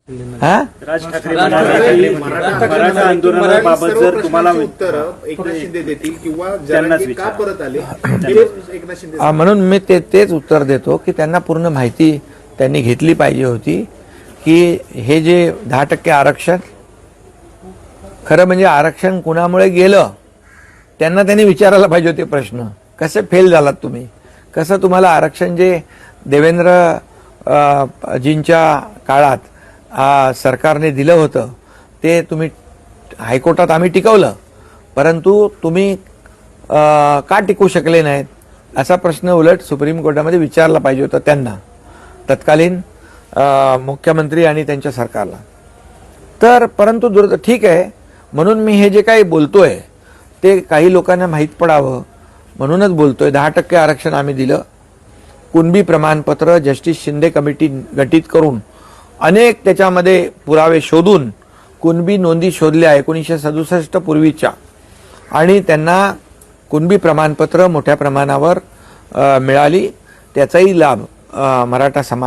हा राज ठाकरे म्हणाले की मराठा आंदोलनाबाबत जर तुम्हाला उत्तर एकनाथ शिंदे देतील किंवा त्यांनाच जरांगे का विचारा. परत आले हे एकनाथ शिंदे म्हणून मी तेच उत्तर देतो की त्यांना पूर्ण माहिती त्यांनी घेतली पाहिजे होती की हे जे 10% आरक्षण खरं म्हणजे आरक्षण कुणामुळे गेलं त्यांना त्यांनी विचारायला पाहिजे होते प्रश्न. कसे फेल झालात तुम्ही, कसं तुम्हाला आरक्षण जे देवेंद्र जींच्या काळात सरकारने दिलं होतं ते तुम्ही हायकोर्टात आम्ही टिकवलं, परंतु तुम्ही का टिकवू शकले नाहीत असा प्रश्न उलट सुप्रीम कोर्टामध्ये विचारला पाहिजे होता त्यांना, तत्कालीन मुख्यमंत्री आणि त्यांच्या सरकारला. तर परंतु ठीक आहे, म्हणून मी हे जे काही बोलतोय ते काही लोकांना माहीत पडावं म्हणूनच बोलतोय. 10% आरक्षण आम्ही दिलं. कुणबी प्रमाणपत्र जस्टिस शिंदे कमिटी गठीत करून अनेक त्याच्यामध्ये पुरावे शोधून कुणबी नोंदी शोधल्या 1967 पूर्वीच्या, आणि त्यांना कुणबी प्रमाणपत्र मोठ्या प्रमाणावर मिळाली. त्याचाही लाभ मराठा समाज